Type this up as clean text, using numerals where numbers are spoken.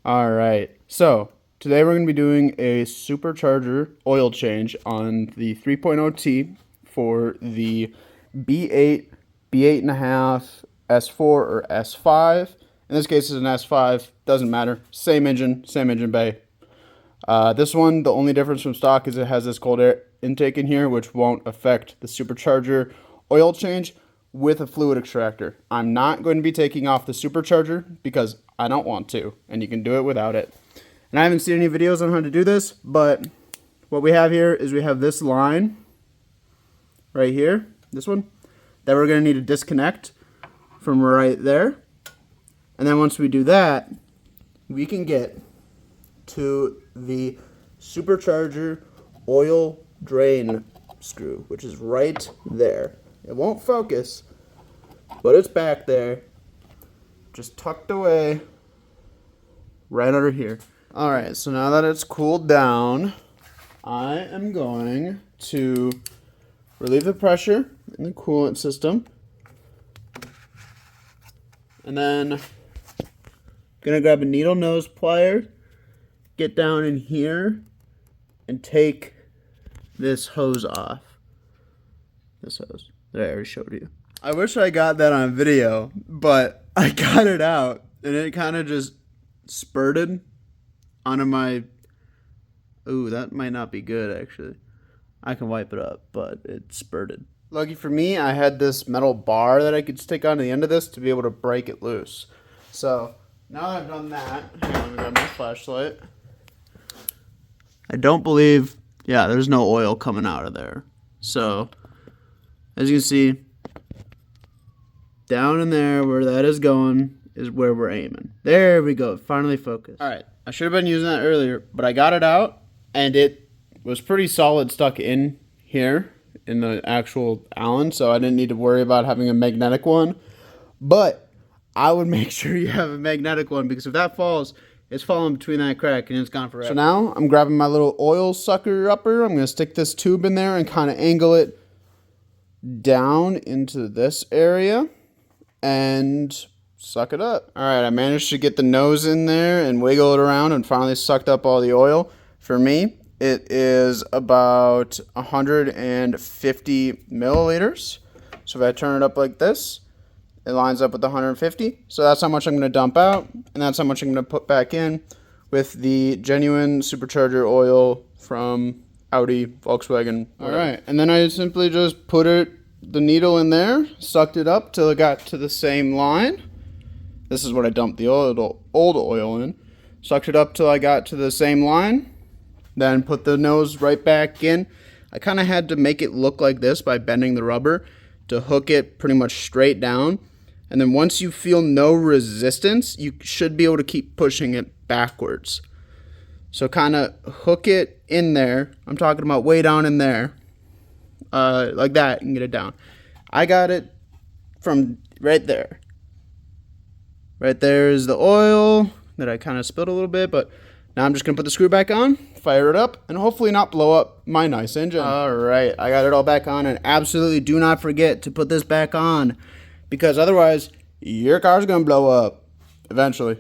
All right, so today we're going to be doing a supercharger oil change on the 3.0T for the B8, B8.5, S4, or S5. In this case, it's an S5. Doesn't matter. Same engine bay. This one, the only difference from stock is it has this cold air intake in here, which won't affect the supercharger oil change with a fluid extractor. I'm not going to be taking off the supercharger because I don't want to, and you can do it without it. And I haven't seen any videos on how to do this, but what we have here is we have this line right here, this one, that we're going to need to disconnect from right there. And then once we do that, we can get to the supercharger oil drain screw, which is right there. It won't focus, but it's back there, just tucked away right under here. All right, so now that it's cooled down, I am going to relieve the pressure in the coolant system, and then I'm gonna grab a needle nose plier, get down in here, and take this hose off. This hose that I already showed you. I wish I got that on video, but I got it out, and it kind of just spurted onto my... Ooh, that might not be good, actually. I can wipe it up, but it spurted. Lucky for me, I had this metal bar that I could stick onto the end of this to be able to break it loose. So, now that I've done that, hang on, let me grab my flashlight. I don't believe... Yeah, there's no oil coming out of there. So, as you can see, down in there where that is going is where we're aiming. There we go. Finally focused. All right. I should have been using that earlier, but I got it out, and it was pretty solid stuck in here in the actual Allen, so I didn't need to worry about having a magnetic one. But I would make sure you have a magnetic one, because if that falls, it's falling between that crack and it's gone forever. So now I'm grabbing my little oil sucker upper. I'm going to stick this tube in there and kind of angle it down into this area and suck it up. All right, I managed to get the nose in there and wiggle it around and finally sucked up all the oil. For me, it is about 150 milliliters. So if I turn it up like this, it lines up with the 150. So that's how much I'm going to dump out, and that's how much I'm going to put back in with the genuine supercharger oil from Audi, Volkswagen, whatever. All right, and then I simply just put the needle in there, sucked it up till it got to the same line. This is what I dumped the old oil in. Sucked it up till I got to the same line. Then put the nose right back in. I kind of had to make it look like this by bending the rubber to hook it pretty much straight down. And then once you feel no resistance, you should be able to keep pushing it backwards. So kind of hook it in there. I'm talking about way down in there. Like that, and get it down. I got it from right there. Right there is the oil that I kind of spilled a little bit, but now I'm just going to put the screw back on, fire it up, and hopefully not blow up my nice engine. All right, I got it all back on, and absolutely do not forget to put this back on, because otherwise your car's going to blow up eventually.